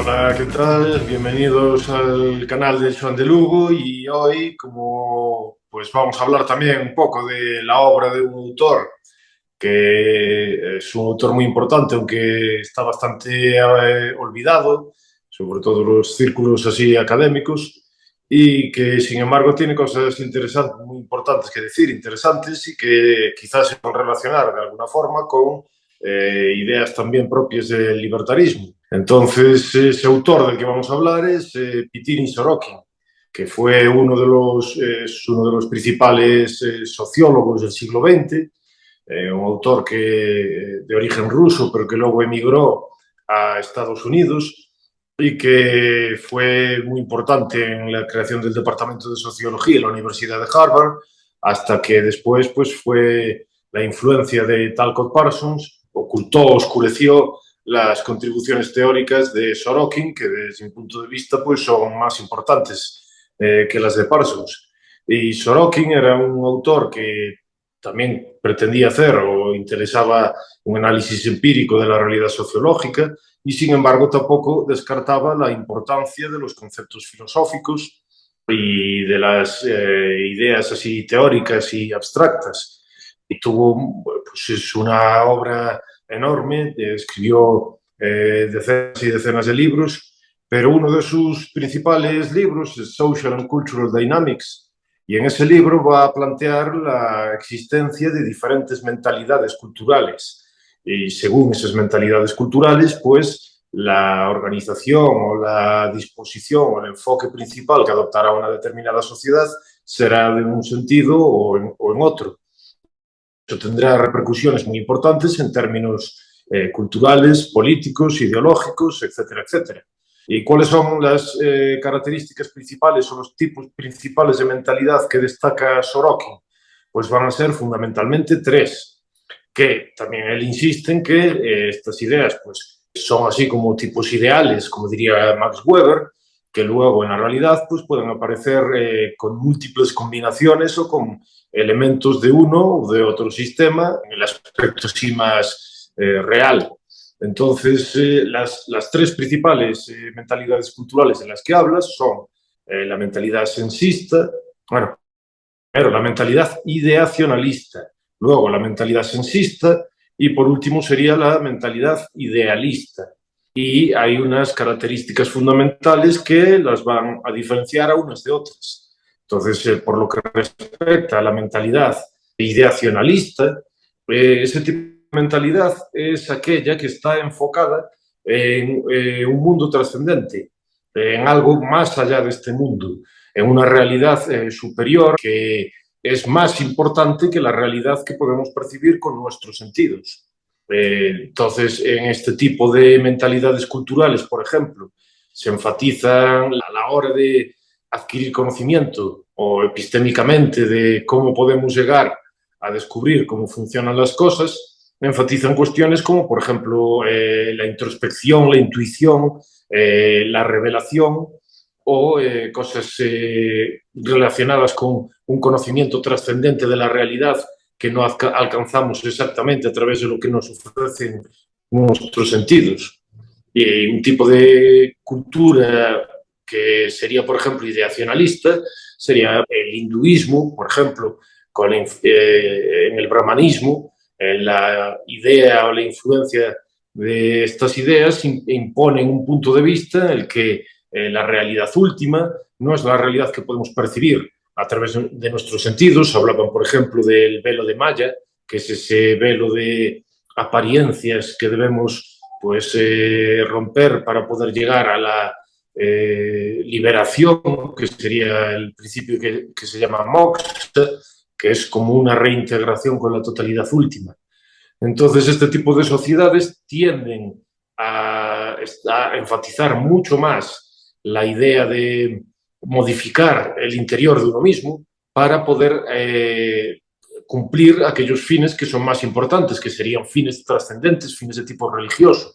Hola, ¿qué tal? Bienvenidos al canal de Joan de Lugo y hoy, como pues vamos a hablar también un poco de la obra de un autor que es un autor muy importante, aunque está bastante olvidado, sobre todo en los círculos así académicos, y que sin embargo tiene cosas interesantes, muy importantes que decir, interesantes y que quizás se pueden relacionar de alguna forma con ideas también propias del libertarismo. Entonces, ese autor del que vamos a hablar es Pitirin Sorokin, que fue es uno de los principales sociólogos del siglo XX, un autor de origen ruso, pero que luego emigró a Estados Unidos y que fue muy importante en la creación del Departamento de Sociología en la Universidad de Harvard, hasta que después pues, fue la influencia de Talcott Parsons, oscureció las contribuciones teóricas de Sorokin, que desde mi punto de vista pues, son más importantes que las de Parsons. Y Sorokin era un autor que también pretendía hacer o interesaba un análisis empírico de la realidad sociológica y, sin embargo, tampoco descartaba la importancia de los conceptos filosóficos y de las ideas así teóricas y abstractas. Y tuvo pues, es una obra enorme, escribió decenas y decenas de libros, pero uno de sus principales libros es Social and Cultural Dynamics, y en ese libro va a plantear la existencia de diferentes mentalidades culturales. Y según esas mentalidades culturales, pues la organización o la disposición o el enfoque principal que adoptará una determinada sociedad será de un sentido o en otro. Eso tendrá repercusiones muy importantes en términos culturales, políticos, ideológicos, etcétera, etcétera. ¿Y cuáles son las características principales o los tipos principales de mentalidad que destaca Sorokin? Pues van a ser fundamentalmente tres, que también él insiste en que estas ideas pues, son así como tipos ideales, como diría Max Weber, que luego en la realidad pues, pueden aparecer con múltiples combinaciones o con elementos de uno o de otro sistema en el aspecto así más real. Entonces, las tres principales mentalidades culturales de las que hablas son la mentalidad sensista, bueno, primero la mentalidad ideacionalista, luego la mentalidad sensista y por último sería la mentalidad idealista. Y hay unas características fundamentales que las van a diferenciar a unas de otras. Entonces, por lo que respecta a la mentalidad ideacionalista, ese tipo de mentalidad es aquella que está enfocada en un mundo trascendente, en algo más allá de este mundo, en una realidad superior que es más importante que la realidad que podemos percibir con nuestros sentidos. Entonces, en este tipo de mentalidades culturales, por ejemplo, se enfatizan a la hora de adquirir conocimiento o epistémicamente de cómo podemos llegar a descubrir cómo funcionan las cosas, enfatizan cuestiones como, por ejemplo, la introspección, la intuición, la revelación o cosas relacionadas con un conocimiento trascendente de la realidad que no alcanzamos exactamente a través de lo que nos ofrecen nuestros sentidos. Y un tipo de cultura que sería, por ejemplo, ideacionalista, sería el hinduismo, por ejemplo, en el brahmanismo, en la idea o la influencia de estas ideas imponen un punto de vista en el que la realidad última no es la realidad que podemos percibir a través de nuestros sentidos. Hablaban, por ejemplo, del velo de Maya, que es ese velo de apariencias que debemos pues, romper para poder llegar a la liberación, que sería el principio que se llama moksha, que es como una reintegración con la totalidad última. Entonces, este tipo de sociedades tienden a enfatizar mucho más la idea de modificar el interior de uno mismo para poder cumplir aquellos fines que son más importantes, que serían fines trascendentes, fines de tipo religioso.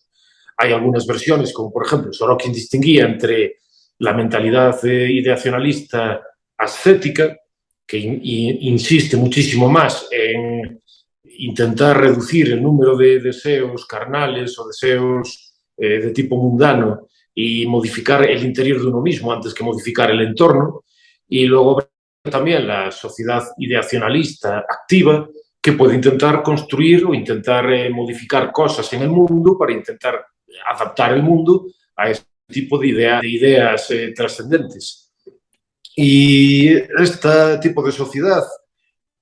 Hay algunas versiones, como por ejemplo, Sorokin distinguía entre la mentalidad ideacionalista ascética, que insiste muchísimo más en intentar reducir el número de deseos carnales o deseos de tipo mundano y modificar el interior de uno mismo antes que modificar el entorno. Y luego también la sociedad ideacionalista activa, que puede intentar construir o intentar modificar cosas en el mundo para intentar adaptar el mundo a este tipo de ideas trascendentes. Y este tipo de sociedad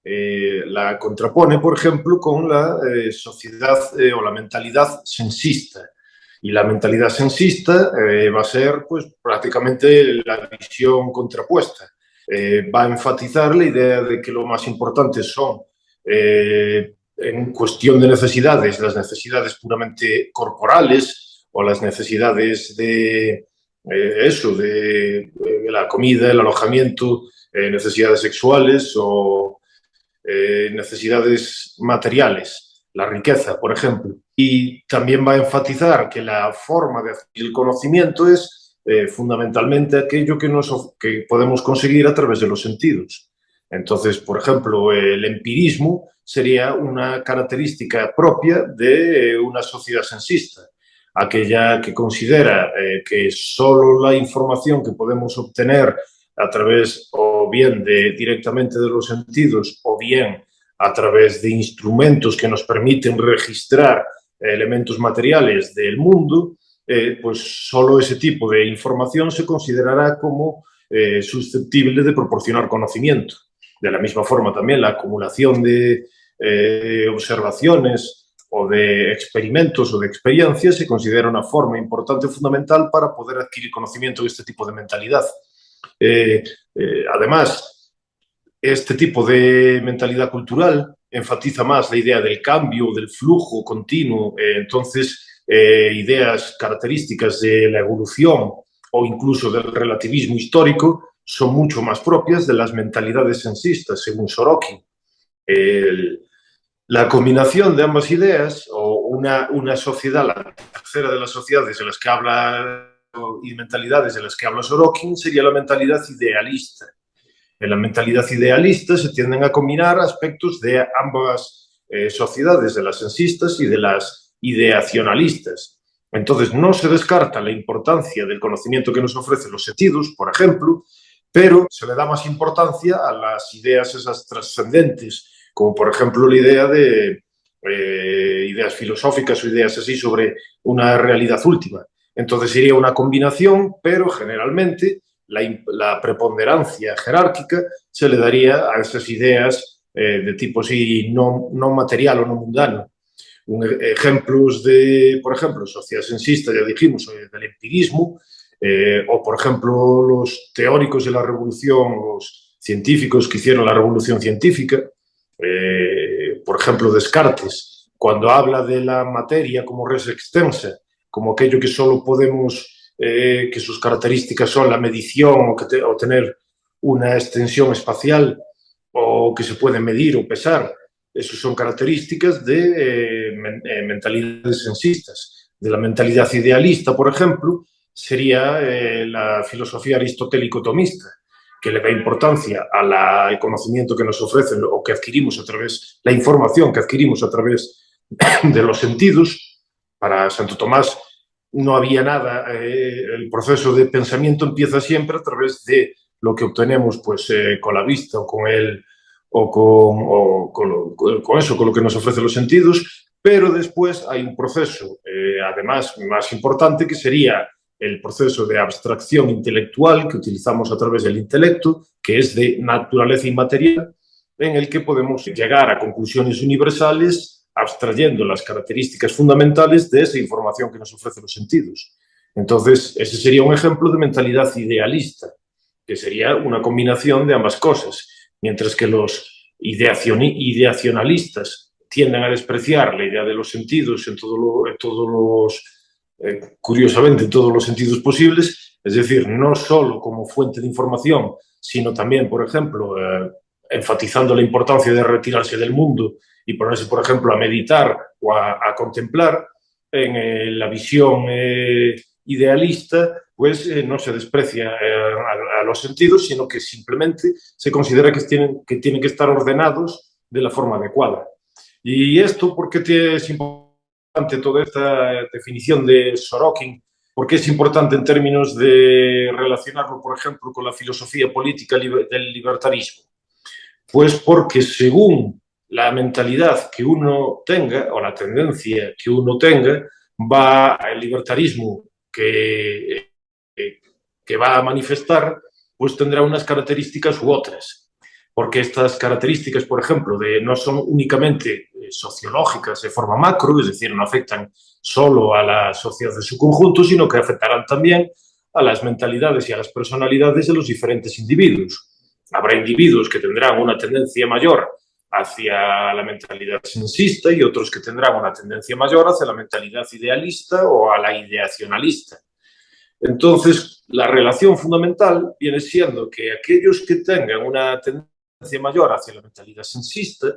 la contrapone, por ejemplo, con la sociedad o la mentalidad sensista. Y la mentalidad sensista va a ser pues, prácticamente la visión contrapuesta. Va a enfatizar la idea de que lo más importante son, en cuestión de necesidades, las necesidades puramente corporales o las necesidades de eso, de la comida, el alojamiento, necesidades sexuales o necesidades materiales, la riqueza, por ejemplo. Y también va a enfatizar que la forma de adquirir el conocimiento es fundamentalmente aquello que podemos conseguir a través de los sentidos. Entonces, por ejemplo, el empirismo sería una característica propia de una sociedad sensista, aquella que considera que solo la información que podemos obtener a través o bien directamente de los sentidos o bien a través de instrumentos que nos permiten registrar elementos materiales del mundo, pues solo ese tipo de información se considerará como susceptible de proporcionar conocimiento. De la misma forma también la acumulación de observaciones o de experimentos o de experiencias se considera una forma importante y fundamental para poder adquirir conocimiento de este tipo de mentalidad. Además, este tipo de mentalidad cultural enfatiza más la idea del cambio, del flujo continuo, entonces ideas características de la evolución o incluso del relativismo histórico son mucho más propias de las mentalidades sensistas, según Sorokin. La combinación de ambas ideas, o una sociedad, la tercera de las sociedades de las que habla y mentalidades de las que habla Sorokin, sería la mentalidad idealista. En la mentalidad idealista se tienden a combinar aspectos de ambas sociedades, de las sensistas y de las ideacionalistas. Entonces, no se descarta la importancia del conocimiento que nos ofrecen los sentidos, por ejemplo, pero se le da más importancia a las ideas esas trascendentes, como por ejemplo la idea de ideas filosóficas o ideas así sobre una realidad última. Entonces sería una combinación, pero generalmente la preponderancia jerárquica se le daría a esas ideas de tipo así no material o no mundano. Ejemplos de, por ejemplo, sociedad sensista, ya dijimos, del empirismo, o por ejemplo los teóricos de la revolución, los científicos que hicieron la revolución científica, por ejemplo Descartes, cuando habla de la materia como res extensa, como aquello que solo podemos, que sus características son la medición o tener una extensión espacial o que se puede medir o pesar. Esas son características de mentalidades sensistas. De la mentalidad idealista, por ejemplo, sería la filosofía aristotélico-tomista, que le da importancia al conocimiento que nos ofrecen o que adquirimos a través, la información que adquirimos a través de los sentidos. Para Santo Tomás no había nada, el proceso de pensamiento empieza siempre a través de lo que obtenemos pues, con la vista o con el con eso, con lo que nos ofrecen los sentidos, pero después hay un proceso, además, más importante, que sería el proceso de abstracción intelectual que utilizamos a través del intelecto, que es de naturaleza inmaterial, en el que podemos llegar a conclusiones universales abstrayendo las características fundamentales de esa información que nos ofrecen los sentidos. Entonces, ese sería un ejemplo de mentalidad idealista, que sería una combinación de ambas cosas. Mientras que los ideacionalistas tienden a despreciar la idea de los sentidos curiosamente, en todos los sentidos posibles, es decir, no solo como fuente de información, sino también, por ejemplo, enfatizando la importancia de retirarse del mundo y ponerse, por ejemplo, a meditar o a contemplar. En la visión idealista, pues no se desprecia a los sentidos, sino que simplemente se considera que tienen que estar ordenados de la forma adecuada. Y esto, ¿por qué es importante toda esta definición de Sorokin ¿Por qué es importante en términos de relacionarlo, por ejemplo, con la filosofía política del libertarismo? Pues porque según la mentalidad que uno tenga o la tendencia que uno tenga, va el libertarismo que va a manifestar, pues tendrá unas características u otras. Porque estas características, por ejemplo, no son únicamente sociológicas de forma macro, es decir, no afectan solo a la sociedad en su conjunto, sino que afectarán también a las mentalidades y a las personalidades de los diferentes individuos. Habrá individuos que tendrán una tendencia mayor hacia la mentalidad sensista y otros que tendrán una tendencia mayor hacia la mentalidad idealista o a la ideacionalista. Entonces, la relación fundamental viene siendo que aquellos que tengan una tendencia mayor hacia la mentalidad sensista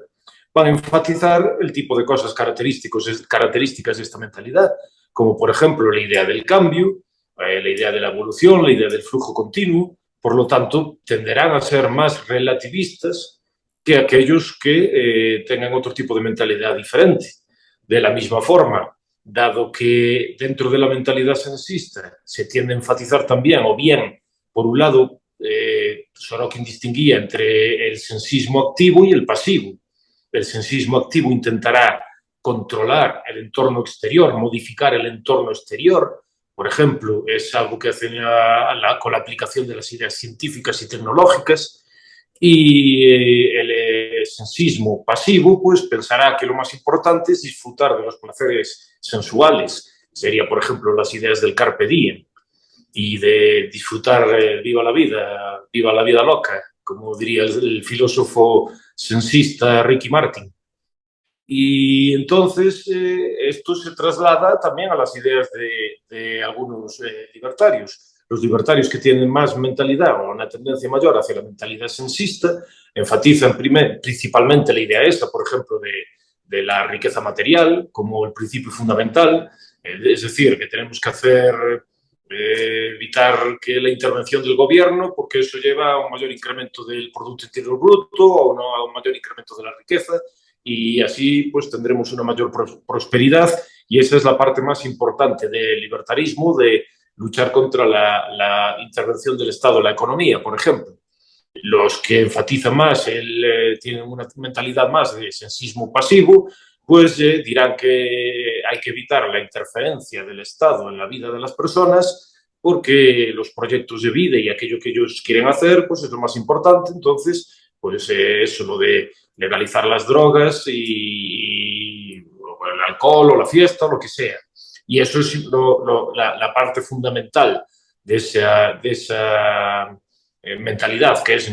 van a enfatizar el tipo de cosas características de esta mentalidad, como por ejemplo la idea del cambio, la idea de la evolución, la idea del flujo continuo. Por lo tanto, tenderán a ser más relativistas que aquellos que tengan otro tipo de mentalidad diferente. De la misma forma, dado que dentro de la mentalidad sensista se tiende a enfatizar también, o bien, por un lado, Sorokin distinguía entre el sensismo activo y el pasivo. El sensismo activo intentará controlar el entorno exterior, modificar el entorno exterior. Por ejemplo, es algo que hacen con la aplicación de las ideas científicas y tecnológicas. Y el sensismo pasivo, pues pensará que lo más importante es disfrutar de los placeres sensuales. Sería, por ejemplo, las ideas del carpe diem y de disfrutar viva la vida loca, como diría el filósofo sensista Ricky Martin. Y entonces esto se traslada también a las ideas de algunos libertarios. Los libertarios que tienen más mentalidad o una tendencia mayor hacia la mentalidad sensista enfatizan principalmente la idea esta, por ejemplo, de la riqueza material como el principio fundamental, es decir, que tenemos que evitar que la intervención del gobierno, porque eso lleva a un mayor incremento del Producto Interior Bruto o no, a un mayor incremento de la riqueza, y así pues tendremos una mayor prosperidad, y esa es la parte más importante del libertarismo, de luchar contra la intervención del Estado en la economía, por ejemplo. Los que enfatizan más, tienen una mentalidad más de sensismo pasivo, pues dirán que hay que evitar la interferencia del Estado en la vida de las personas porque los proyectos de vida y aquello que ellos quieren hacer pues es lo más importante. Entonces, pues eso, lo de legalizar las drogas y el alcohol o la fiesta o lo que sea. Y eso es la parte fundamental de esa mentalidad, que es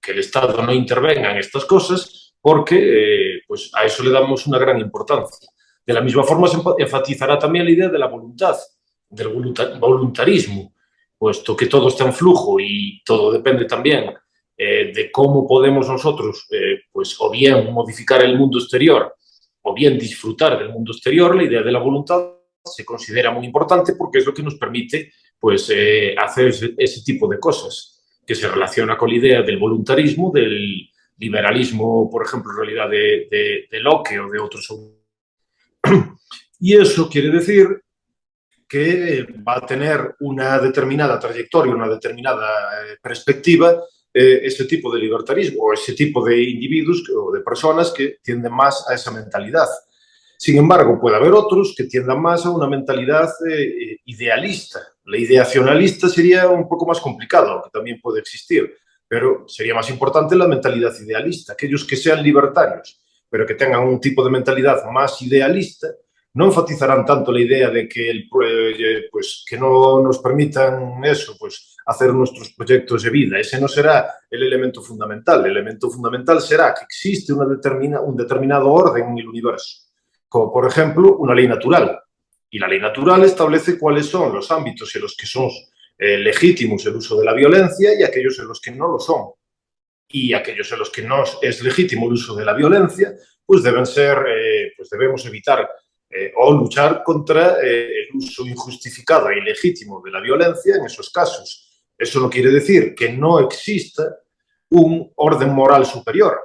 que el Estado no intervenga en estas cosas, porque pues a eso le damos una gran importancia. De la misma forma se enfatizará también la idea de la voluntad, del voluntarismo, puesto que todo está en flujo y todo depende también de cómo podemos nosotros, pues o bien modificar el mundo exterior o bien disfrutar del mundo exterior. La idea de la voluntad se considera muy importante porque es lo que nos permite pues, hacer ese tipo de cosas, que se relaciona con la idea del voluntarismo, del liberalismo, por ejemplo, en realidad de Locke o de otros. Y eso quiere decir que va a tener una determinada trayectoria, una determinada perspectiva, ese tipo de libertarismo o ese tipo de individuos o de personas que tienden más a esa mentalidad. Sin embargo, puede haber otros que tiendan más a una mentalidad idealista. La ideacionalista sería un poco más complicado, aunque también puede existir, pero sería más importante la mentalidad idealista. Aquellos que sean libertarios, pero que tengan un tipo de mentalidad más idealista, no enfatizarán tanto la idea de que, pues, que no nos permitan eso, pues, hacer nuestros proyectos de vida. Ese no será el elemento fundamental. El elemento fundamental será que existe un determinado orden en el universo, como por ejemplo una ley natural. Y la ley natural establece cuáles son los ámbitos en los que son legítimos el uso de la violencia y aquellos en los que no lo son. Y aquellos en los que no es legítimo el uso de la violencia, pues pues debemos evitar o luchar contra el uso injustificado e ilegítimo de la violencia en esos casos. Eso no quiere decir que no exista un orden moral superior.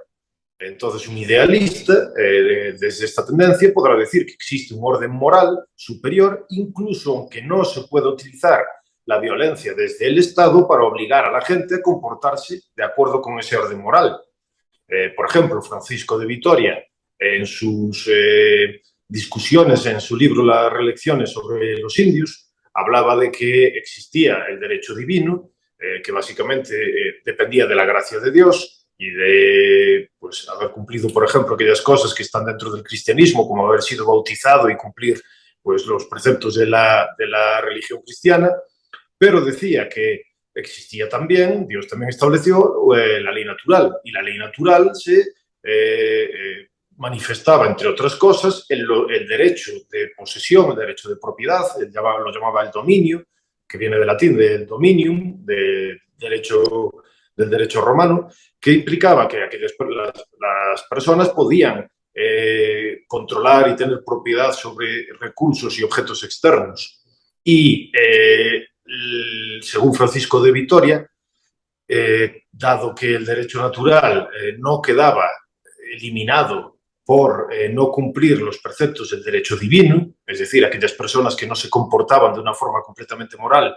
Entonces, un idealista, desde esta tendencia, podrá decir que existe un orden moral superior, incluso aunque no se pueda utilizar la violencia desde el Estado para obligar a la gente a comportarse de acuerdo con ese orden moral. Por ejemplo, Francisco de Vitoria, en sus discusiones en su libro Las reelecciones sobre los indios, hablaba de que existía el derecho divino, que básicamente dependía de la gracia de Dios y de pues, haber cumplido, por ejemplo, aquellas cosas que están dentro del cristianismo, como haber sido bautizado y cumplir pues, los preceptos de la religión cristiana, pero decía que existía también, Dios también estableció la ley natural, y la ley natural se manifestaba, entre otras cosas, el derecho de posesión, el derecho de propiedad, lo llamaba el dominio, que viene del latín, del dominium, del derecho romano, que implicaba que las personas podían controlar y tener propiedad sobre recursos y objetos externos. Y según Francisco de Vitoria, dado que el derecho natural no quedaba eliminado por no cumplir los preceptos del derecho divino, es decir, aquellas personas que no se comportaban de una forma completamente moral,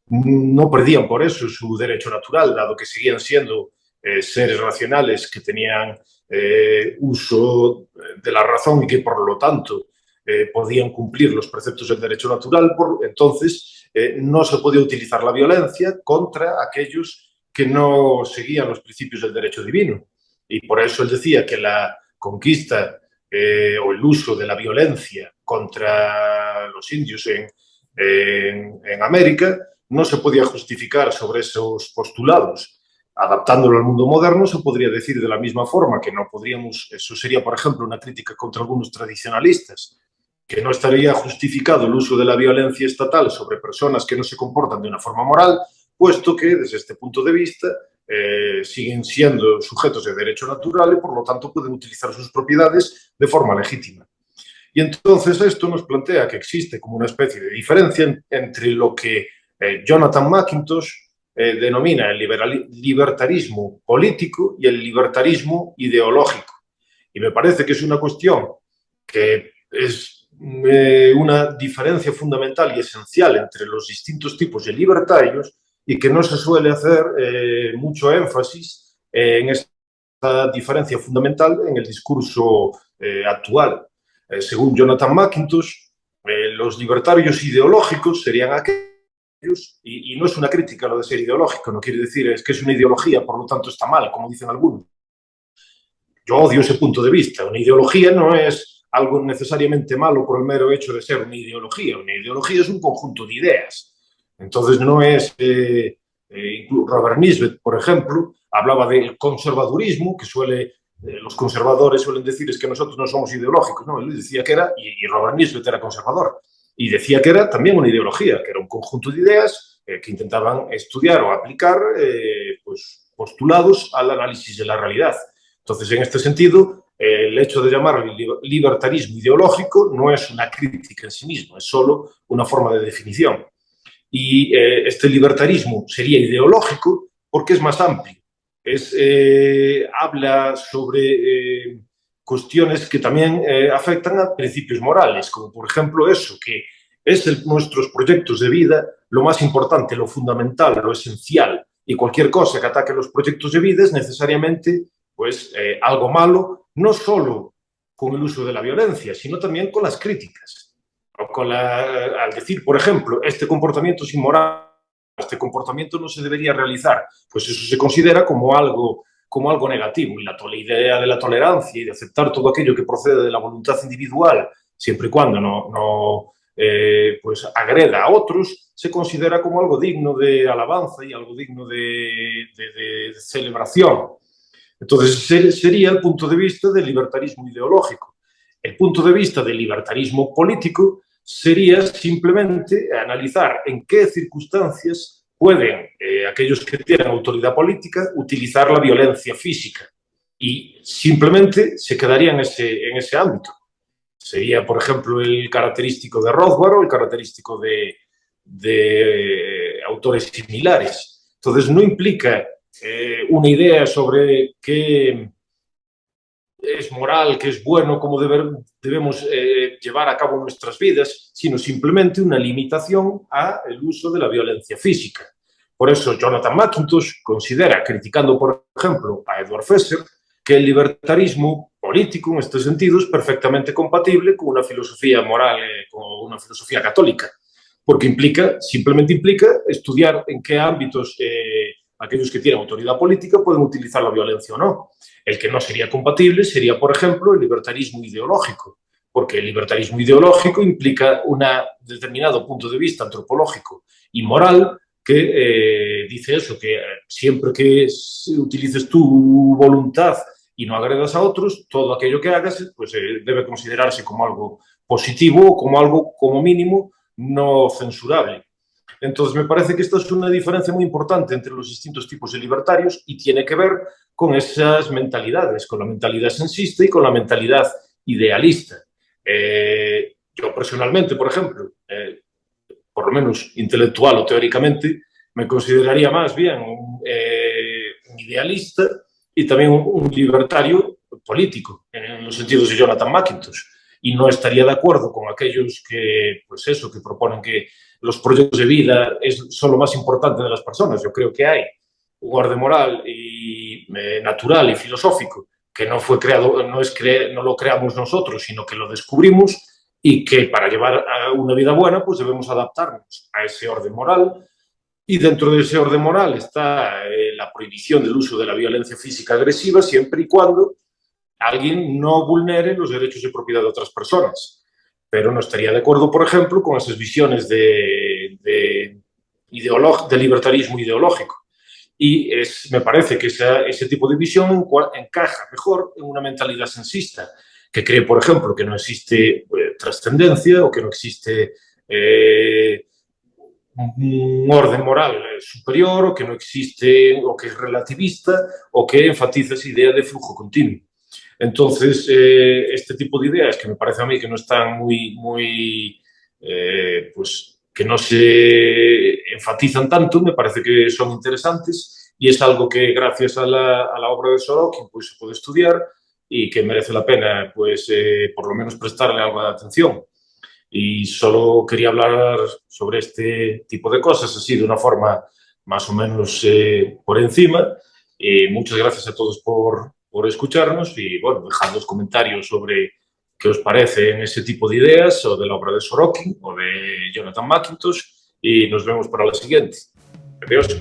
no perdían por eso su derecho natural, dado que seguían siendo seres racionales que tenían uso de la razón y que por lo tanto podían cumplir los preceptos del derecho natural. Entonces no se podía utilizar la violencia contra aquellos que no seguían los principios del derecho divino. Y por eso él decía que la conquista o el uso de la violencia contra los indios en América no se podía justificar sobre esos postulados. Adaptándolo al mundo moderno, se podría decir de la misma forma que no podríamos, eso sería, por ejemplo, una crítica contra algunos tradicionalistas, que no estaría justificado el uso de la violencia estatal sobre personas que no se comportan de una forma moral, puesto que, desde este punto de vista, siguen siendo sujetos de derecho natural y, por lo tanto, pueden utilizar sus propiedades de forma legítima. Y entonces esto nos plantea que existe como una especie de diferencia entre lo que Jonathan McIntosh denomina el libertarismo político y el libertarismo ideológico. Y me parece que es una cuestión que es una diferencia fundamental y esencial entre los distintos tipos de libertarios y que no se suele hacer mucho énfasis en esta diferencia fundamental en el discurso actual. Según Jonathan McIntosh, los libertarios ideológicos serían aquellos, y no es una crítica lo de ser ideológico, no quiere decir es que es una ideología, por lo tanto está mal, como dicen algunos. Yo odio ese punto de vista. Una ideología no es algo necesariamente malo por el mero hecho de ser una ideología. Una ideología es un conjunto de ideas. Entonces no es... Robert Nisbet, por ejemplo, hablaba del conservadurismo, que los conservadores suelen decir es que nosotros no somos ideológicos, ¿no? Él decía que era, y Robert Nisbet era conservador, y decía que era también una ideología, que era un conjunto de ideas que intentaban estudiar o aplicar pues, postulados al análisis de la realidad. Entonces, en este sentido, el hecho de llamarlo libertarismo ideológico no es una crítica en sí mismo, es solo una forma de definición. Y este libertarismo sería ideológico porque es más amplio. Habla sobre cuestiones que también afectan a principios morales, como por ejemplo eso, que es nuestros proyectos de vida lo más importante, lo fundamental, lo esencial. Y cualquier cosa que ataque los proyectos de vida es necesariamente pues, algo malo, no solo con el uso de la violencia, sino también con las críticas. Al decir, por ejemplo, este comportamiento es inmoral, este comportamiento no se debería realizar, pues eso se considera como algo negativo. Y la idea de la tolerancia y de aceptar todo aquello que procede de la voluntad individual, siempre y cuando no pues agreda a otros, se considera como algo digno de alabanza y algo digno de celebración. Entonces, sería el punto de vista del libertarismo ideológico. El punto de vista del libertarismo político sería simplemente analizar en qué circunstancias pueden aquellos que tienen autoridad política utilizar la violencia física. Y simplemente se quedaría en ese ámbito. Sería, por ejemplo, el característico de Rothbard o el característico de autores similares. Entonces, no implica una idea sobre qué es moral, que es bueno, cómo debemos llevar a cabo nuestras vidas, sino simplemente una limitación al uso de la violencia física. Por eso Jonathan McIntosh considera, criticando, por ejemplo, a Edward Fesser, que el libertarismo político, en este sentido, es perfectamente compatible con una filosofía moral, con una filosofía católica, porque simplemente implica estudiar en qué ámbitos aquellos que tienen autoridad política pueden utilizar la violencia o no. El que no sería compatible sería, por ejemplo, el libertarismo ideológico, porque el libertarismo ideológico implica un determinado punto de vista antropológico y moral que dice eso, que siempre que utilices tu voluntad y no agredas a otros, todo aquello que hagas pues, debe considerarse como algo positivo o como algo, como mínimo, no censurable. Entonces, me parece que esta es una diferencia muy importante entre los distintos tipos de libertarios y tiene que ver con esas mentalidades, con la mentalidad sensista y con la mentalidad idealista. Yo personalmente, por ejemplo, por lo menos intelectual o teóricamente, me consideraría más bien un idealista y también un libertario político, en los sentidos de Jonathan McIntosh. Y no estaría de acuerdo con aquellos que, pues eso, que proponen que los proyectos de vida son lo más importante de las personas. Yo creo que hay un orden moral y natural y filosófico que no fue creado, no lo creamos nosotros, sino que lo descubrimos y que para llevar una vida buena pues debemos adaptarnos a ese orden moral y dentro de ese orden moral está la prohibición del uso de la violencia física agresiva siempre y cuando alguien no vulnere los derechos de propiedad de otras personas. Pero no estaría de acuerdo, por ejemplo, con esas visiones de libertarismo ideológico. Y me parece que ese tipo de visión encaja mejor en una mentalidad sensista, que cree, por ejemplo, que no existe trascendencia o que no existe un orden moral superior o que no existe o que es relativista o que enfatiza esa idea de flujo continuo. Entonces, este tipo de ideas que me parece a mí que no están muy pues que no se enfatizan tanto, me parece que son interesantes y es algo que gracias a la obra de Sorokin pues, se puede estudiar y que merece la pena pues por lo menos prestarle algo de atención. Y solo quería hablar sobre este tipo de cosas así de una forma más o menos por encima. Muchas gracias a todos por escucharnos y bueno, dejad los comentarios sobre qué os parece en ese tipo de ideas o de la obra de Sorokin o de Jonathan McIntosh y nos vemos para la siguiente. Adiós.